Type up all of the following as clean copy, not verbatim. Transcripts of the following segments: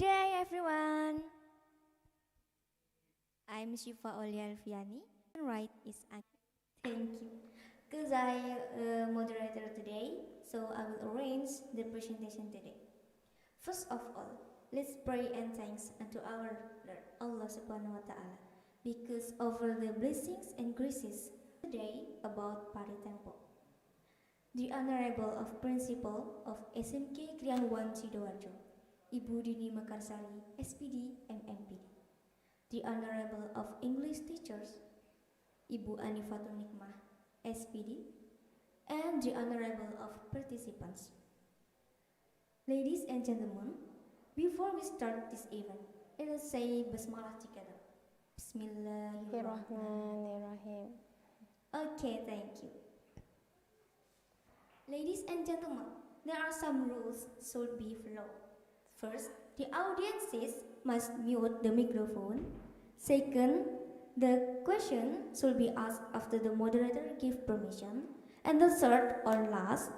day, everyone. I'm Shifa Olia Alfiani, and right is Aki. Thank you. Because moderator today, so I will arrange the presentation today. First of all, let's pray and thanks unto our Lord Allah Subhanahu wa Taala because over the blessings and graces today about Pari Temple. The Honorable of Principal of SMK Krian 1 Sidoarjo, Ibu Dini Mekarsari, SPD, MMPD. The Honorable of English Teachers, Ibu Anifatul Nikmah, SPD, and the Honorable of Participants. Ladies and gentlemen, before we start this event, let us say Basmalah together. Bismillahirrahmanirrahim. Okay, thank you. Ladies and gentlemen, there are some rules should be followed. First, the audiences must mute the microphone. Second, the question should be asked after the moderator gives permission. And the third or last,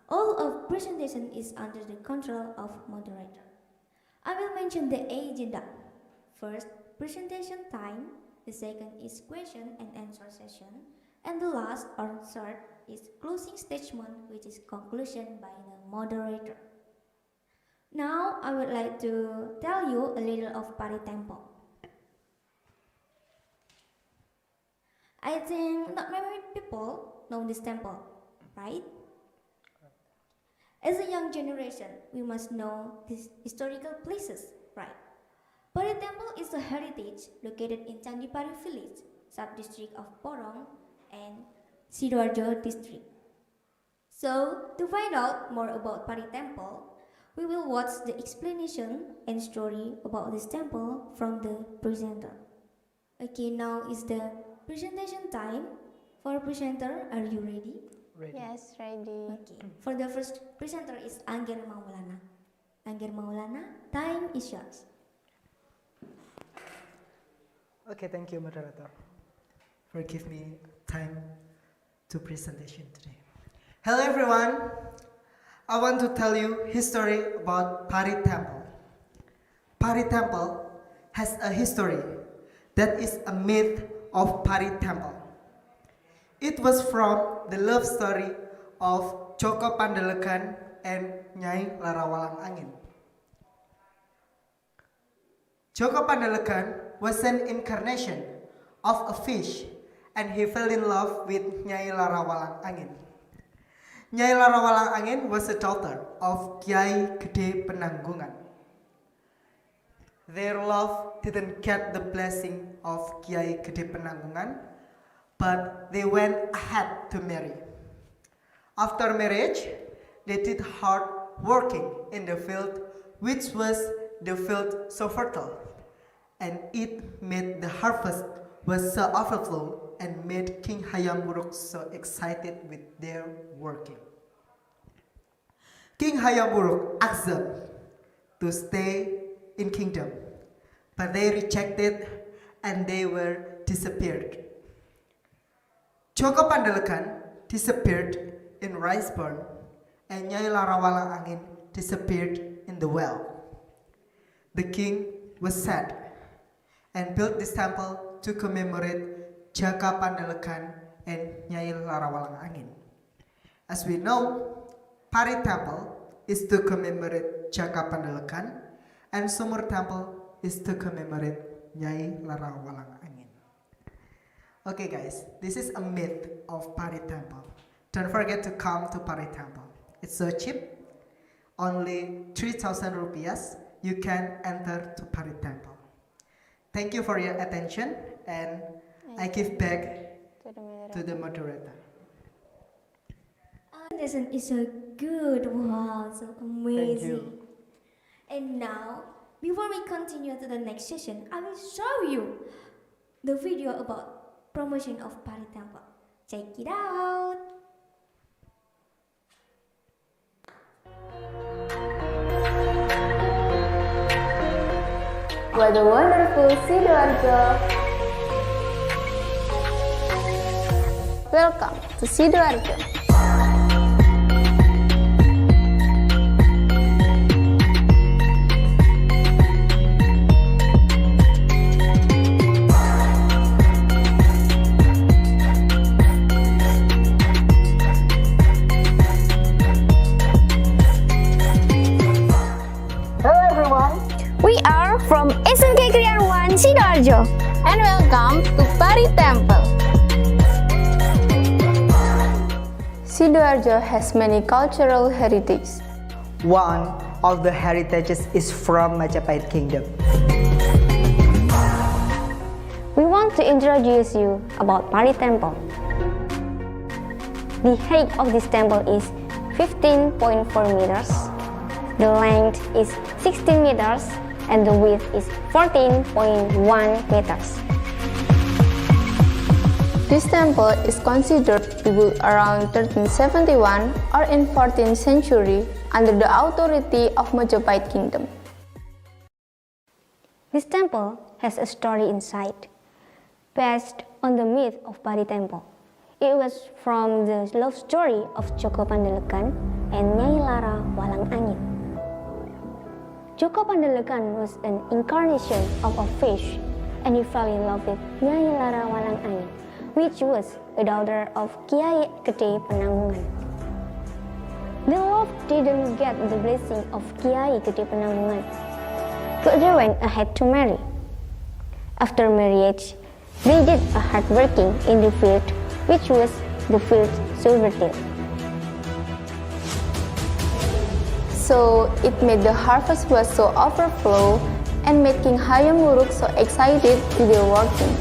all of presentation is under the control of moderator. I will mention the agenda. First, presentation time. The second is question and answer session. And the last or third is closing statement, which is conclusion by the moderator. Now, I would like to tell you a little of Pari Temple. I think not many people know this temple, right? As a young generation, we must know these historical places, right? Pari Temple is a heritage located in Candipari village, sub-district of Porong and Sidoarjo district. So, to find out more about Pari Temple, we will watch the explanation and story about this temple from the presenter. Okay, now is the presentation time. For presenter, are you ready? Ready. Yes, ready. Okay. For the first presenter is Angger Maulana. Angger Maulana, time is yours. Okay, thank you, moderator, for giving me time to presentation today. Hello, everyone. I want to tell you history about Pari Temple. Pari Temple has a history that is a myth of Pari Temple. It was from the love story of Joko Pandelekan and Nyai Larawalang Angin. Joko Pandelekan was an incarnation of a fish and he fell in love with Nyai Larawalang Angin. Nyai Larawalang Angin was a daughter of Kiai Gede Penanggungan. Their love didn't get the blessing of Kiai Gede Penanggungan, but they went ahead to marry. After marriage, they did hard working in the field, which was the field so fertile, and it made the harvest was so overflow and made King Hayam Wuruk so excited with their working. King Hayam Wuruk asked them to stay in kingdom, but they rejected and they were disappeared. Joko Pandelekan disappeared in rice burn and Nyai Larawalang Angin disappeared in the well. The king was sad and built this temple to commemorate Jaka Pandelekan and Nyai Larawalang Angin. As we know, Pari Temple is to commemorate Jaka Pandelekan and Sumur Temple is to commemorate Nyai Larawalang Angin. Okay guys, this is a myth of Pari Temple. Don't forget to come to Pari Temple. It's so cheap, only 3,000 rupiahs. You can enter to Pari Temple. Thank you for your attention and I give back to the moderator. Presentation is so good. Wow, so amazing. Thank you. And now, before we continue to the next session, I will show you the video about promotion of Pari Temple. Check it out. What a wonderful Sidoarjo. Welcome to Sidoarjo. Pari Temple. Sidoarjo has many cultural heritage. One of the heritages is from Majapahit Kingdom. We want to introduce you about Pari Temple. The height of this temple is 15.4 meters, the length is 16 meters, and the width is 14.1 meters. This temple is considered built around 1371 or in 14th century under the authority of Majapahit Kingdom. This temple has a story inside, based on the myth of Pari Temple. It was from the love story of Joko Pandelekan and Nyai Lara Walang Angin. Joko Pandelekan was an incarnation of a fish, and he fell in love with Nyai Lara Walang Angin, which was a daughter of Kiai Gede Penanggungan. The love didn't get the blessing of Kiai Gede Penanggungan, so they went ahead to marry. After marriage, they did a hard working in the field, which was the field Silvertail. So it made the harvest was so overflow and made King Hayam Wuruk so excited with their working.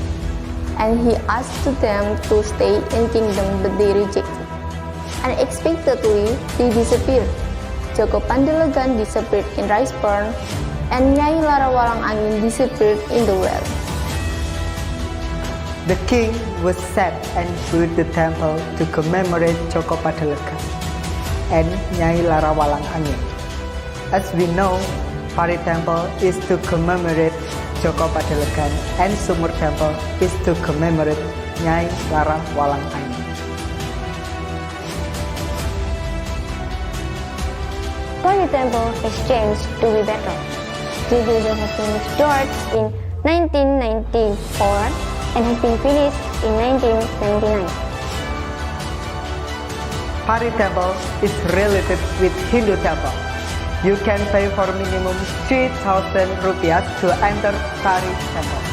And he asked them to stay in kingdom, but they rejected. Unexpectedly, they disappeared. Joko Pandelegan disappeared in rice burn, and Nyai Lara Walang Angin disappeared in the well. The king was sad and built the temple to commemorate Joko Pandelekan and Nyai Lara Walang Angin. As we know, Pari Temple is to commemorate Joko Pandelekan and Sumur Temple is to commemorate Nyai Lara Walang Angin. Pari Temple has changed to be better. The building has been restored in 1994 and has been finished in 1999. Pari Temple is related with Hindu Temple. You can pay for minimum 3,000 rupiah to enter Pari Temple.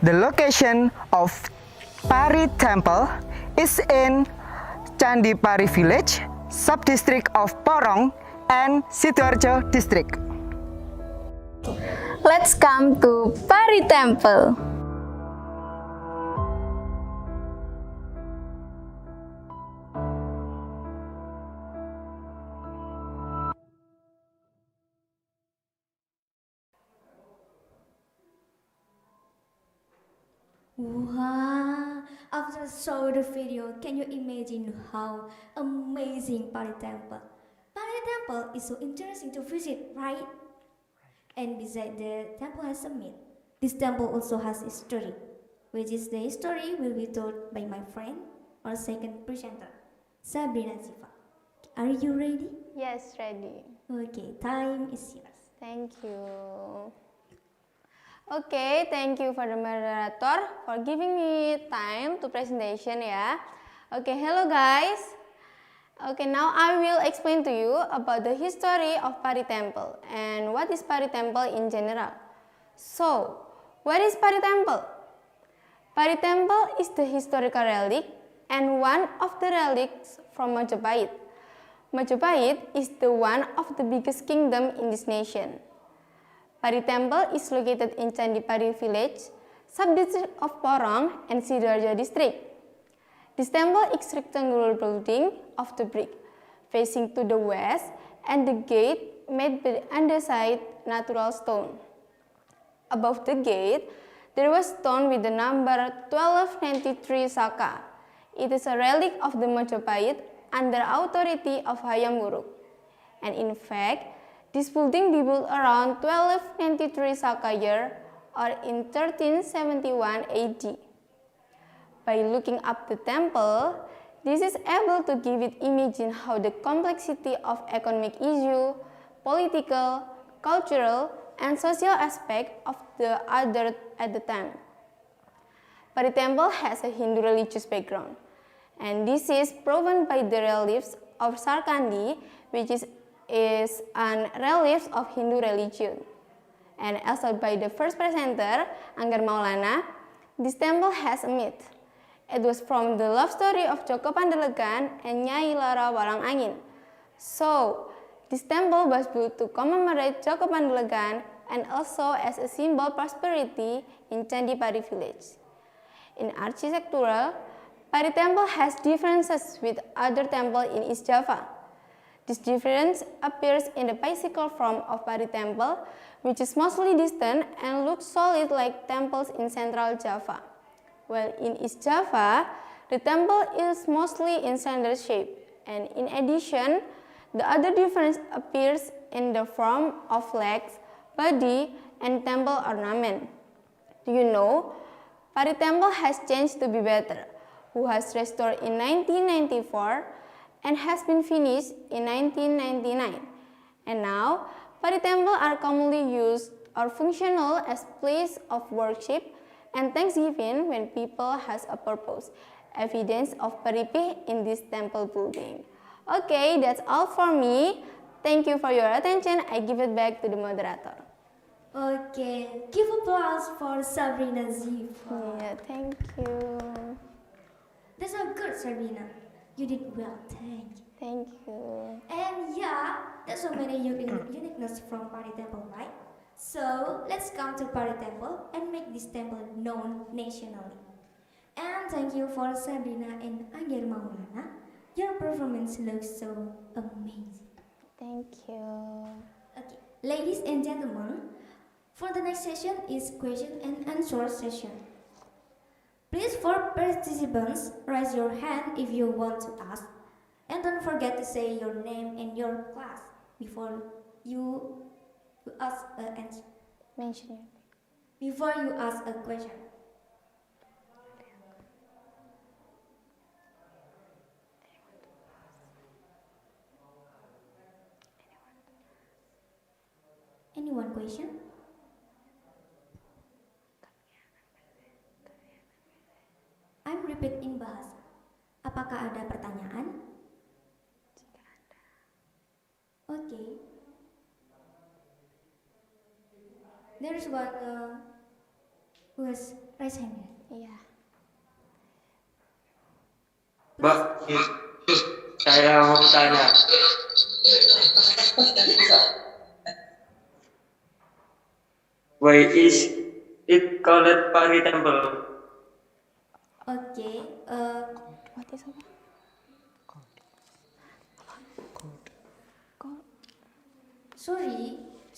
The location of Pari Temple is in Candi Pari Village, sub-district of Porong and Sidoarjo district. Let's come to Pari Temple. Wow! After I saw the video, can you imagine how amazing Pari Temple? Pari Temple is so interesting to visit, right? And beside the temple has a myth. This temple also has a story, which is the history will be told by my friend, our second presenter, Sabrina Siva. Are you ready? Yes, ready. Okay, time is yours. Thank you. Okay, thank you for the moderator for giving me time to presentation ya. Okay, hello guys. Okay, now I will explain to you about the history of Pari Temple and what is Pari Temple in general. So, what is Pari Temple? Pari Temple is the historical relic and one of the relics from Majapahit. Majapahit is the one of the biggest kingdom in this nation. Pari Temple is located in Candi Pari Village, sub-district of Porong and Sidoarjo district. This temple is rectangular building of the brick, facing to the west, and the gate made by the underside natural stone. Above the gate, there was stone with the number 1293 Saka. It is a relic of the Majapahit under authority of Hayam Wuruk. And in fact, this building built around 1293 Saka year or in 1371 AD. By looking up the temple, this is able to give it imagine how the complexity of economic issue, political, cultural, and social aspect of the other at the time. Pari Temple has a Hindu religious background, and this is proven by the reliefs of Sarkandi, which is an relief of Hindu religion. And also by the first presenter, Angger Maulana, this temple has a myth. It was from the love story of Joko Pandelegan and Nyai Lara Walang Angin. So, this temple was built to commemorate Joko Pandelegan and also as a symbol prosperity in Candi Pari village. In architectural, Pari Temple has differences with other temples in East Java. This difference appears in the bicycle form of Pari Temple, which is mostly distant and looks solid like temples in Central Java. While in East Java, the temple is mostly in cylinder shape, and in addition, the other difference appears in the form of legs, body, and temple ornament. Do you know, Pari Temple has changed to be better, who was restored in 1994 and has been finished in 1999. And now, Pari Temple are commonly used or functional as place of worship and thanksgiving when people has a purpose. Evidence of Paripi in this temple building. Okay, that's all for me. Thank you for your attention. I give it back to the moderator. Okay, give applause for Sabrina Ziva. Yeah, thank you. That's so good, Sabrina. You did well, thank you. Thank you. And yeah, there's so many uniqueness from Pari Temple, right? So let's come to Pari Temple and make this temple known nationally. And thank you for Sabrina and Angger Maulana. Your performance looks so amazing. Thank you. Okay, ladies and gentlemen, for the next session is question and answer session. Please, for participants, raise your hand if you want to ask, and don't forget to say your name and your class before you ask an answer. Mention it. Before you ask a question. Anyone question? I'm repeat in bahasa. Apakah ada pertanyaan? Okay. There is one who has raised hand. Yeah. Mbak, saya mau tanya. Why is it called Pari Temple? Okay. What is apa?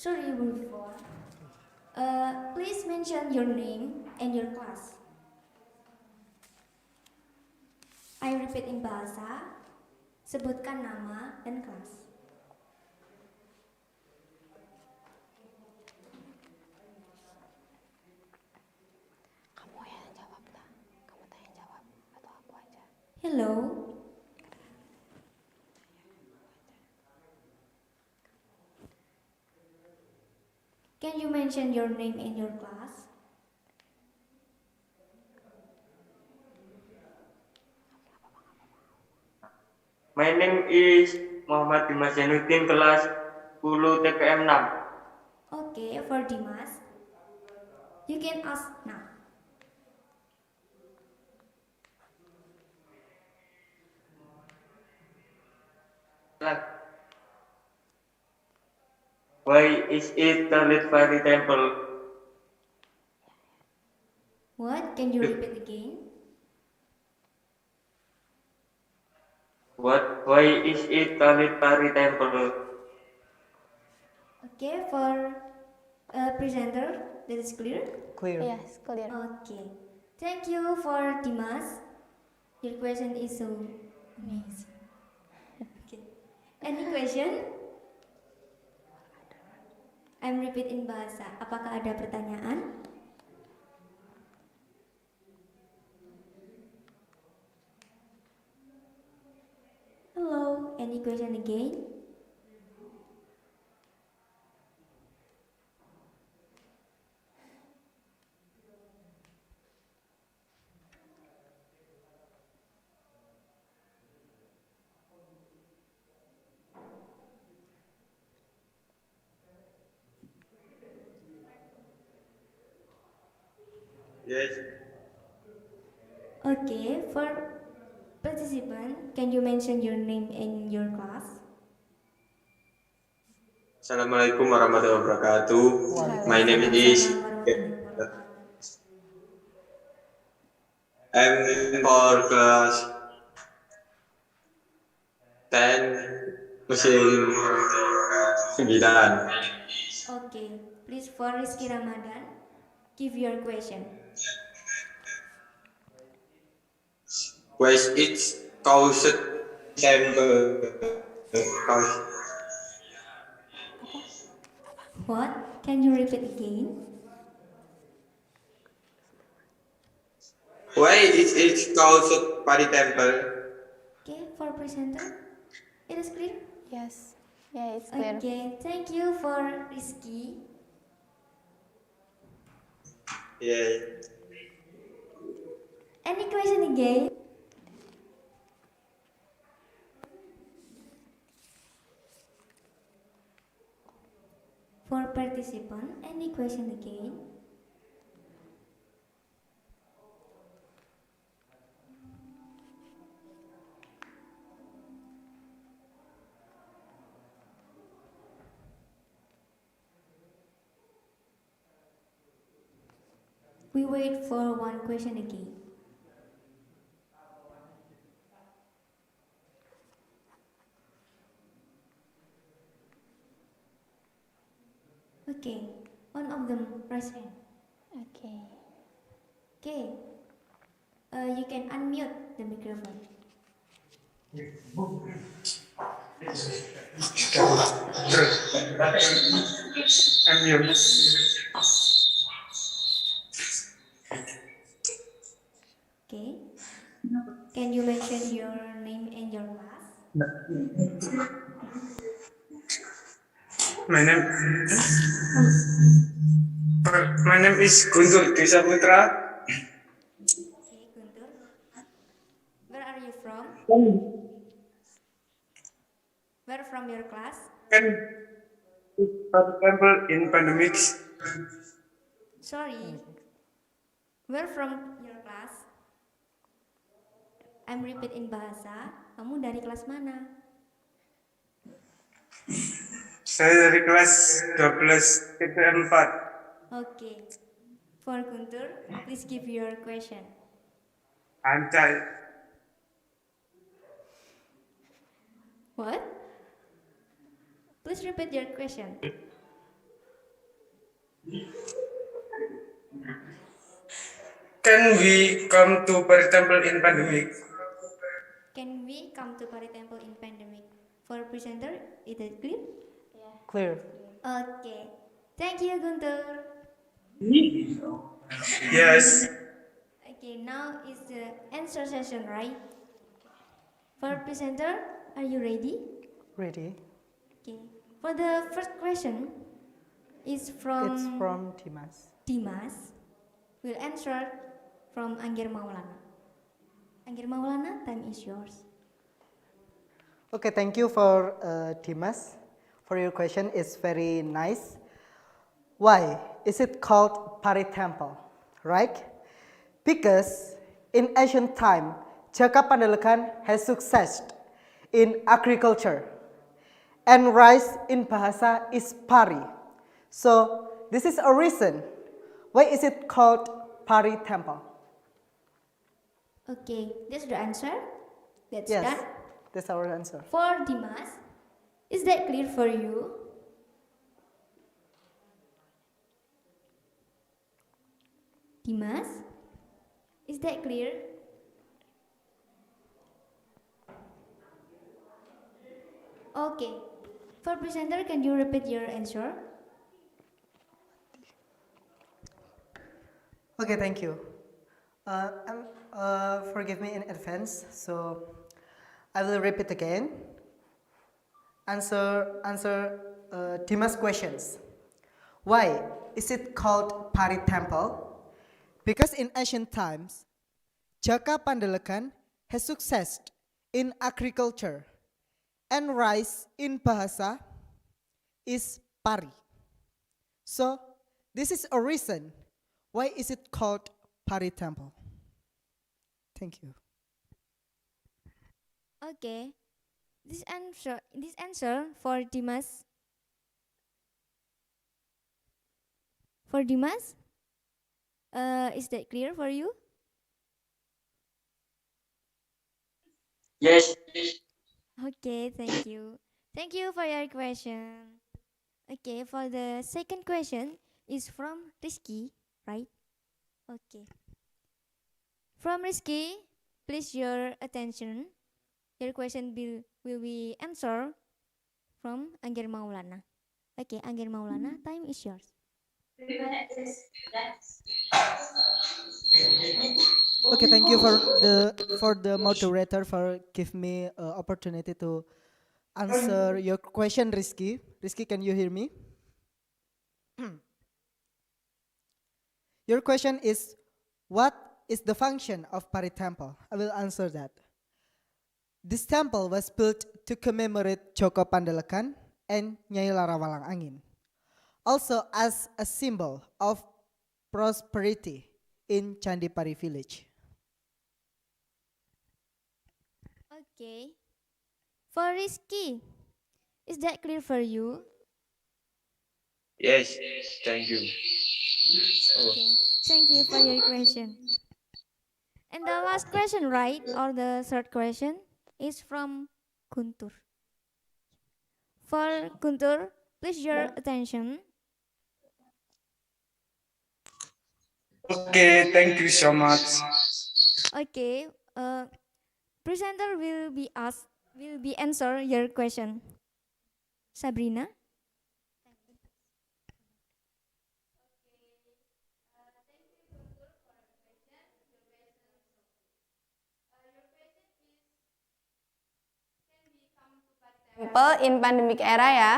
Sorry before. Please mention your name and your class. I repeat in bahasa. Sebutkan nama dan kelas. Kamu yang jawab lah. Kamu tanya jawab atau aku aja. Hello. Can you mention your name and your class? My name is Muhammad Dimas Jainuddin, kelas 10 TPM 6. Okay, for Dimas, you can ask now. Why is it called Pari Temple? What? Can you repeat again? Why is it called Pari Temple? Okay, for presenter, that is clear? Clear. Yes, clear. Okay. Thank you for Dimas. Your question is so amazing. Okay. Any question? I'm repeat in bahasa. Apakah ada pertanyaan? Hello, any question again? Yes. Okay, for participant, can you mention your name and your class? Assalamualaikum warahmatullahi wabarakatuh. My name is Waalaikumsalam warahmatullahi wabarakatuh. I'm for class 10 mesin 9. Okay, please for Rizky Ramadan, give your question. West it's caused temple. What? Can you repeat again? Why is it called Pari Temple? Okay, for presenter, it is clear? Yes. Yeah, it's clear. Okay, thank you for Rizky. Yeah. Any question again? For participant, any question again? We wait for one question again. Okay, one of them raise hand. Okay. Okay, you can unmute the microphone. Okay, can you mention your name and your class? My name my name is Guntur Desa Putra. Okay, Guntur. Where are you from? Where from your class? And temple in pandemics. Sorry. Where from your class? I'm repeat in bahasa. Kamu dari kelas mana? Saya dari kelas 12 TPM 4. Okay. For Guntur, please give your question. Ancai. What? Please repeat your question. Can we come to Pari Temple in pandemic? Can we come to Pari Temple in pandemic? For presenter, is it clear? Clear. Okay. Thank you, Guntur. Yes. Okay, now is the answer session, right? For presenter, are you ready? Ready? Okay. For the first question, is It's from from Dimas. Dimas. Will answer from Anggir Maulana. Anggir Maulana, time is yours. Okay, thank you for Dimas. For your question, it's very nice. Why is it called Pari Temple? Right? Because in ancient time, Jaka Pandalakan has success in agriculture, and rice in Bahasa is pari. So this is a reason why is it called Pari Temple. Okay, that's the answer. That's Yes, done. that's our answer. For Dimas, is that clear for you? Dimas, is that clear? Okay. For presenter, can you repeat your answer? Okay, thank you. Forgive me in advance, so I will repeat again. Answer Dimas' questions. Why is it called Pari Temple? Because in ancient times, Jaka Pandalakan has success in agriculture, and rice in Bahasa is pari. So this is a reason why is it called Pari Temple. Thank you. Okay. This answer for Dimas. For Dimas, is that clear for you? Yes. Okay, thank you. Thank you for your question. Okay, for the second question is from Rizky, right? Okay. From Rizky, please your attention. Your question will be answered from Angger Maulana. Okay, Angger Maulana, time is yours. Okay, thank you for the moderator for give me opportunity to answer your question, Rizky. Rizky, can you hear me? Your question is, what is the function of Pari Temple? I will answer that. This temple was built to commemorate Joko Pandalakan and Nyai Larawalang Angin, also as a symbol of prosperity in Candipari village. Okay. For Rizky, is that clear for you? Yes, thank you. Okay. Thank you for your question. And the last question, right? Or the third question is from Guntur. For Guntur, please your attention. Okay, thank you so much. Okay. Presenter will be answer your question. Sabrina. Temple in pandemic era ya.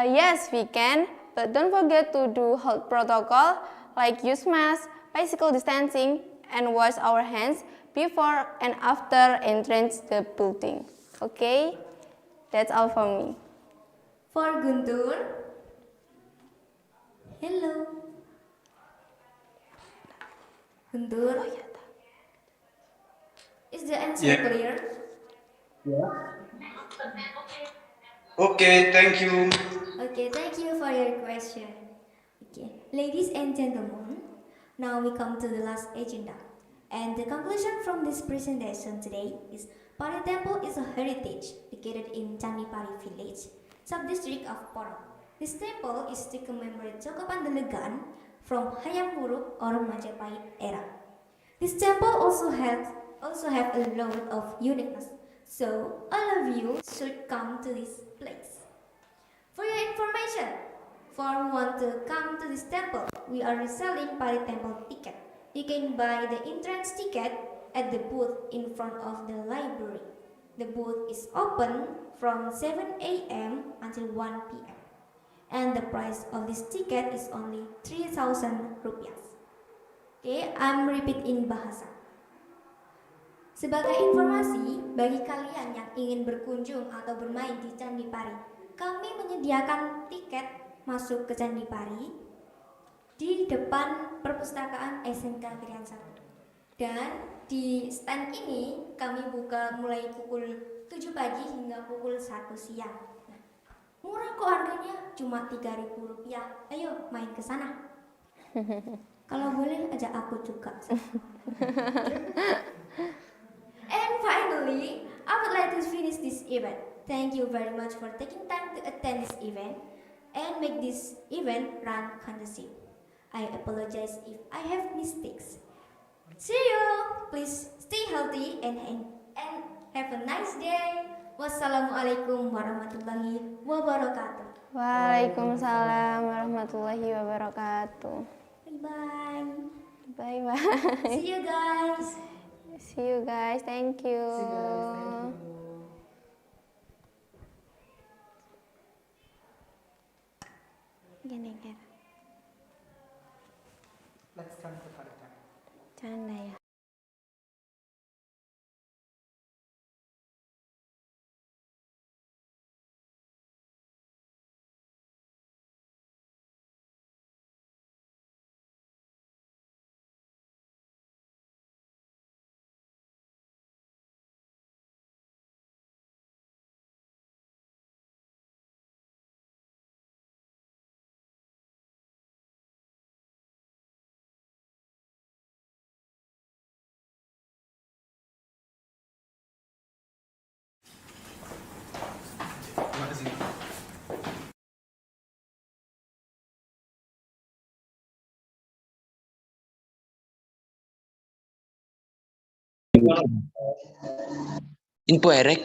Yes, we can, but don't forget to do health protocol like use mask, physical distancing, and wash our hands before and after entrance the building. Okay, that's all for me. For Guntur. Hello. Guntur. Is the answer Yeah. clear? Okay, thank you. Okay, thank you for your question. Okay, ladies and gentlemen, now we come to the last agenda. And the conclusion from this presentation today is Pari Temple is a heritage located in Candipari village, sub-district of Porong. This temple is to commemorate Joko Pandelegan from Hayam Wuruk or Majapahit era. This temple also have a lot of uniqueness, so all of you should come to this place. For your information, for who want to come to this temple, we are reselling Pari Temple ticket. You can buy the entrance ticket at the booth in front of the library. The booth is open from 7 a.m. until 1 p.m. And the price of this ticket is only 3,000 rupiah. Okay, I'm repeating bahasa. Sebagai informasi bagi kalian yang ingin berkunjung atau bermain di Candi Pari, kami menyediakan tiket masuk ke Candi Pari di depan perpustakaan SMK Krian 1. Dan di stand ini kami buka mulai pukul 7 pagi hingga pukul 1 siang. Nah, murah kok harganya, cuma 3.000 rupiah. Ayo main ke sana. Kalau boleh ajak aku juga. And finally, I would like to finish this event. Thank you very much for taking time to attend this event and make this event run conducive. I apologize if I have mistakes. See you. Please stay healthy and have a nice day. Wassalamualaikum warahmatullahi wabarakatuh. Waalaikumsalam warahmatullahi wabarakatuh. Bye bye. Bye bye. See you guys. See you guys. Thank you. Gini kan. Let's come to Pari Temple. Canda ya. Info erek.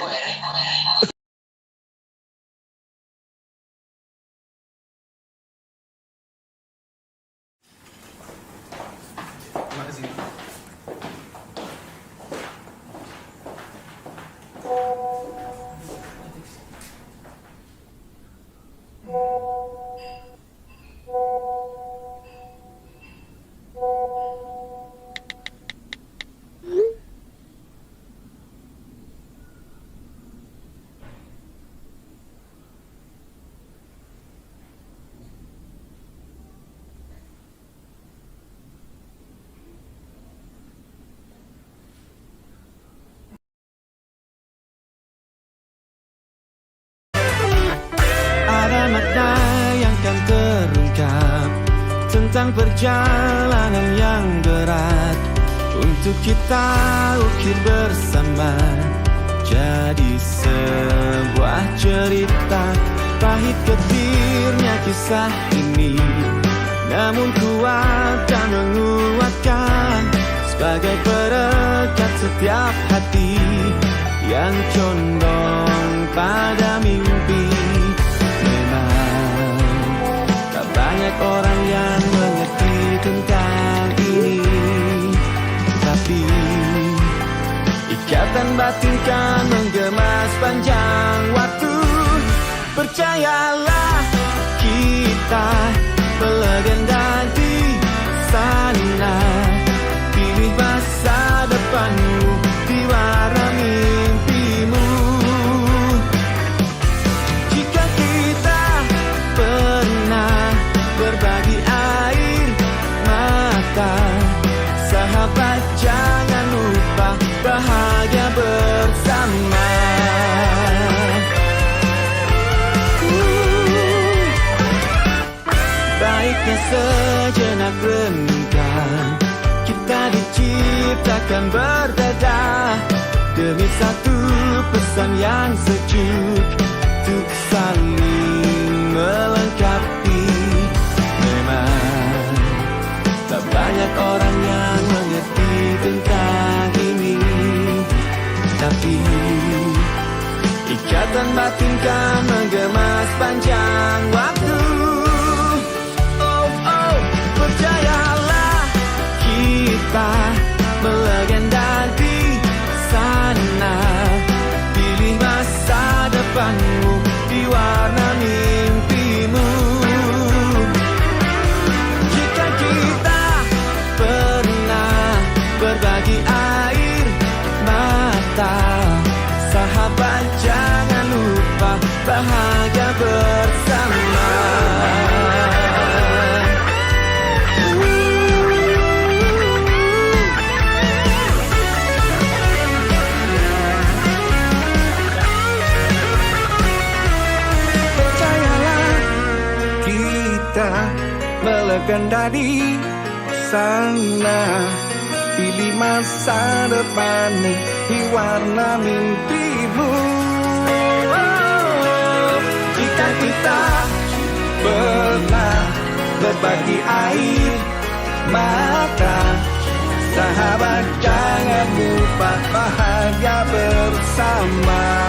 Ada makna yang kan terungkap tentang perjalanan yang berat untuk kita ukir bersama jadi sebuah cerita. Pahit getirnya kisah ini, namun kuat dan menguatkan sebagai perekat setiap hati yang condong pada mimpi. Banyak orang yang mengerti tentang ini, tapi ikatan batin kan menggema sepanjang waktu. Percayalah, kita melegenda di sana. Pilih masa depanmu di warna mimpimu. Jika kita pernah berbagi air mata, sahabat jangan lupa bahagia bersama. Baiknya sejenak renungkan, kita diciptakan berbeda demi satu pesan yang sejuk untuk saling melengkapi. Tak banyak orang yang mengerti tentang ini, tapi ikatan batin kan menggema sepanjang waktu. Oh, oh, percayalah, kita melegenda di sana. Pilih masa depanmu di warna mimpimu. Berbagi air mata, sahabat jangan lupa bahagia bersama. Percayalah, kita melegenda di sana. Pilih masa depanmu di warna mimpimu. Jika kita pernah berbagi air mata, sahabat jangan lupa bahagia bersama.